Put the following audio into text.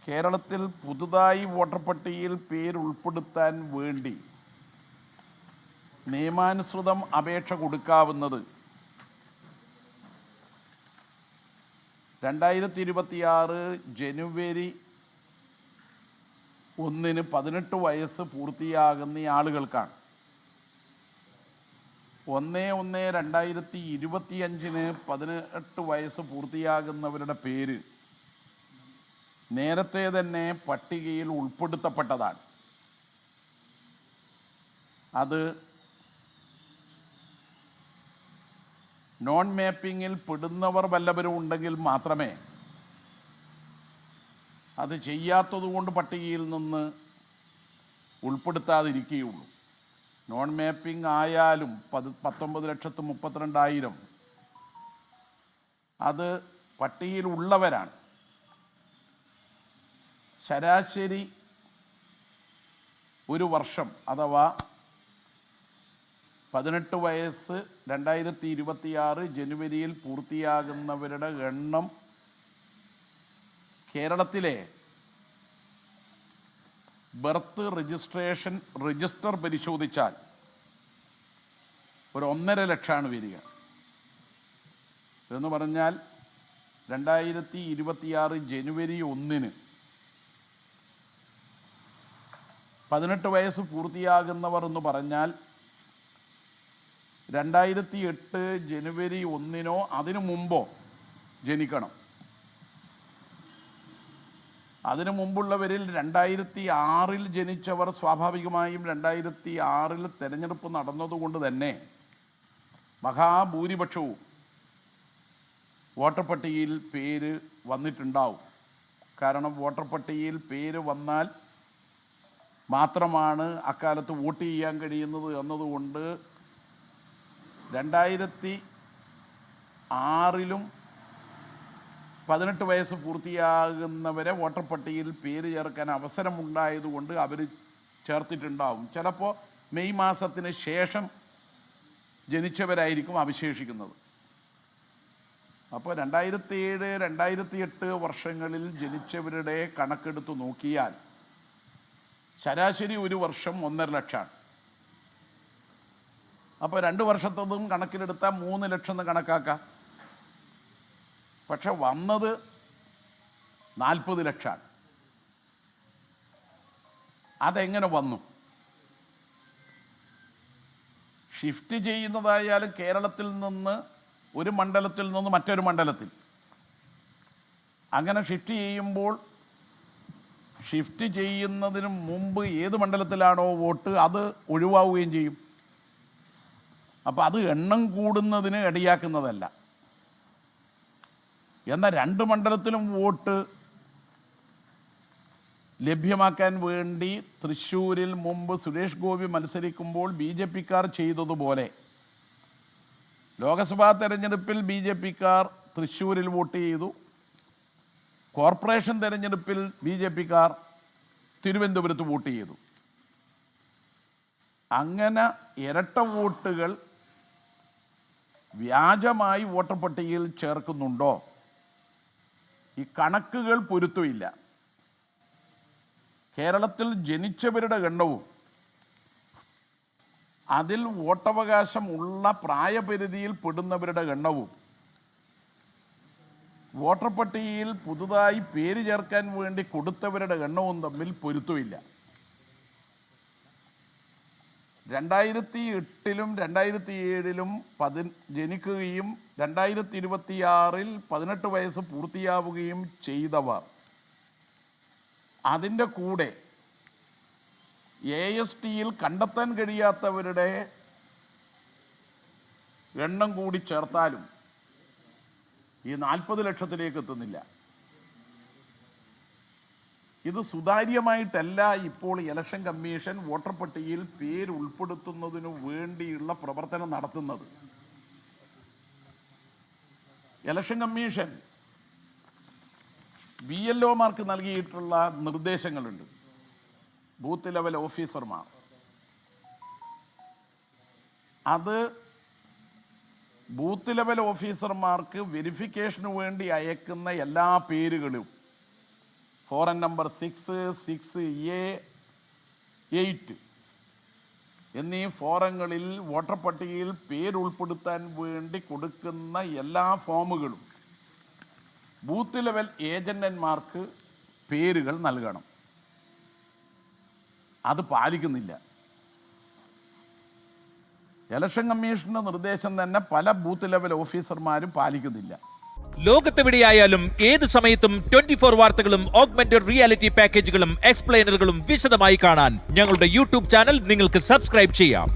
കേരളത്തിൽ പുതുതായി വോട്ടർ പട്ടികയിൽ പേരുൾപ്പെടുത്താൻ വേണ്ടി നിയമാനുസൃതം അപേക്ഷ കൊടുക്കാവുന്നത് 2026 ജനുവരി 1-ന് 18 വയസ്സ് പൂർത്തിയാകുന്ന ആളുകൾക്കാണ്. 1/1/2025-ന് 18 വയസ്സ് പൂർത്തിയാകുന്നവരുടെ പേര് നേരത്തെ തന്നെ പട്ടികയിൽ ഉൾപ്പെടുത്തപ്പെട്ടതാണ്. അത് നോൺ മാപ്പിങ്ങിൽ പെടുന്നവർ വല്ലവരും ഉണ്ടെങ്കിൽ മാത്രമേ അത് ചെയ്യാത്തതുകൊണ്ട് പട്ടികയിൽ നിന്ന് ഉൾപ്പെടുത്താതിരിക്കുകയുള്ളൂ. നോൺ മാപ്പിംഗ് ആയാലും 19,32,000 അത് പട്ടികയിലുള്ളവരാണ്. ശരാശരി ഒരു വർഷം അഥവാ 18 വയസ്സ് 2026 ജനുവരിയിൽ പൂർത്തിയാകുന്നവരുടെ എണ്ണം കേരളത്തിലെ ബർത്ത് രജിസ്റ്റർ പരിശോധിച്ചാൽ ഒരു 1.5 ലക്ഷമാണ് വരിക. എന്ന് പറഞ്ഞാൽ 2026 ജനുവരി 1-ന് 18 വയസ്സ് പൂർത്തിയാകുന്നവർ എന്ന് പറഞ്ഞാൽ 2008 ജനുവരി 1-നോ അതിനു മുമ്പോ ജനിക്കണം. അതിനു മുമ്പുള്ളവരിൽ 2006-ൽ ജനിച്ചവർ സ്വാഭാവികമായും 2006-ൽ തെരഞ്ഞെടുപ്പ് നടന്നതുകൊണ്ട് തന്നെ മഹാഭൂരിപക്ഷവും വോട്ടർ പട്ടികയിൽ പേര് വന്നിട്ടുണ്ടാവും. കാരണം വോട്ടർ പട്ടികയിൽ പേര് വന്നാൽ മാത്രമാണ് അക്കാലത്ത് വോട്ട് ചെയ്യാൻ കഴിയുന്നത് എന്നതുകൊണ്ട് 2006-ലും 18 വയസ്സ് പൂർത്തിയാകുന്നവരെ വോട്ടർ പട്ടികയിൽ പേര് ചേർക്കാൻ അവസരമുണ്ടായതുകൊണ്ട് അവർ ചേർത്തിട്ടുണ്ടാവും. ചിലപ്പോൾ മെയ് മാസത്തിന് ശേഷം ജനിച്ചവരായിരിക്കും അവശേഷിക്കുന്നത്. അപ്പോൾ 2007, 2008 വർഷങ്ങളിൽ ജനിച്ചവരുടെ കണക്കെടുത്ത് നോക്കിയാൽ ശരാശരി ഒരു വർഷം 1.5 ലക്ഷമാണ്. അപ്പോൾ 2 വർഷത്തതും കണക്കിലെടുത്താൽ 3 ലക്ഷം എന്ന് കണക്കാക്കാം. പക്ഷെ വന്നത് 40 ലക്ഷമാണ്. അതെങ്ങനെ വന്നു? ഷിഫ്റ്റ് ചെയ്യുന്നതായാലും കേരളത്തിൽ നിന്ന് ഒരു മണ്ഡലത്തിൽ നിന്ന് മറ്റൊരു മണ്ഡലത്തിൽ അങ്ങനെ ഷിഫ്റ്റ് ചെയ്യുമ്പോൾ ഷിഫ്റ്റ് ചെയ്യുന്നതിന് മുമ്പ് ഏത് മണ്ഡലത്തിലാണോ വോട്ട് അത് ഒഴിവാവുകയും ചെയ്യും. അപ്പോൾ അത് എണ്ണം കൂടുന്നതിന് ഇടയാക്കുന്നതല്ല. എന്നാൽ 2 മണ്ഡലത്തിലും വോട്ട് ലഭ്യമാക്കാൻ വേണ്ടി തൃശ്ശൂരിൽ മുമ്പ് സുരേഷ് ഗോപി മത്സരിക്കുമ്പോൾ BJP-ക്കാർ ചെയ്തതുപോലെ ലോക്സഭാ തെരഞ്ഞെടുപ്പിൽ BJP-ക്കാർ തൃശ്ശൂരിൽ വോട്ട് ചെയ്തു. കോർപ്പറേഷൻ തെരഞ്ഞെടുപ്പിൽ BJP-ക്കാർ തിരുവനന്തപുരത്ത് വോട്ട് ചെയ്തു. അങ്ങനെ ഇരട്ട വോട്ടുകൾ വ്യാജമായി വോട്ടർ പട്ടികയിൽ ചേർക്കുന്നുണ്ടോ? ഈ കണക്കുകൾ പൊരുത്തമില്ല. കേരളത്തിൽ ജനിച്ചവരുടെ എണ്ണവും അതിൽ വോട്ടവകാശം ഉള്ള പ്രായപരിധിയിൽ പെടുന്നവരുടെ എണ്ണവും വോട്ടർ പട്ടികയിൽ പുതുതായി പേര് ചേർക്കാൻ വേണ്ടി കൊടുത്തവരുടെ എണ്ണവും തമ്മിൽ പൊരുത്തമില്ല. 2008-ലും 2007-ലും ജനിക്കുകയും 2026-ൽ 18 വയസ്സ് പൂർത്തിയാവുകയും ചെയ്തവർ അതിൻ്റെ കൂടെ ASTയിൽ കണ്ടെത്താൻ കഴിയാത്തവരുടെ എണ്ണം കൂടി ചേർത്താലും ഈ 40 ലക്ഷത്തിലേക്ക് എത്തുന്നില്ല. ഇത് സുതാര്യമായിട്ടല്ല ഇപ്പോൾ ഇലക്ഷൻ കമ്മീഷൻ വോട്ടർ പട്ടികയിൽ പേര് ഉൾപ്പെടുത്തുന്നതിനു വേണ്ടിയുള്ള പ്രവർത്തനം നടത്തുന്നത്. ഇലക്ഷൻ കമ്മീഷൻ BLOമാർക്ക് നൽകിയിട്ടുള്ള നിർദ്ദേശങ്ങളുണ്ട്. ബൂത്ത് ലെവൽ ഓഫീസർമാർ അത് ബൂത്ത് ലെവൽ ഓഫീസർമാർക്ക് വെരിഫിക്കേഷന് വേണ്ടി അയക്കുന്ന എല്ലാ പേരുകളും ഫോറൻ നമ്പർ 6, 6A, 8 എന്നീ ഫോറങ്ങളിൽ വോട്ടർ പട്ടികയിൽ പേരുൾപ്പെടുത്താൻ വേണ്ടി കൊടുക്കുന്ന എല്ലാ ഫോമുകളും ബൂത്ത് ലെവൽ ഏജന്റന്മാർക്ക് പേരുകൾ നൽകണം. അത് പാലിക്കുന്നില്ല. ഇലക്ഷൻ കമ്മീഷന്റെ നിർദ്ദേശം തന്നെ പല ബൂത്ത് ലെവൽ ഓഫീസർമാരും പാലിക്കുന്നില്ല. ലോകത്തെവിടെയായാലും ഏത് സമയത്തും 24 വാർത്തകളും ഓഗ്മെന്റഡ് റിയാലിറ്റി പാക്കേജുകളും എക്സ്പ്ലെയിനറുകളും വിശദമായി കാണാൻ ഞങ്ങളുടെ യൂട്യൂബ് ചാനൽ നിങ്ങൾക്ക് സബ്സ്ക്രൈബ് ചെയ്യാം.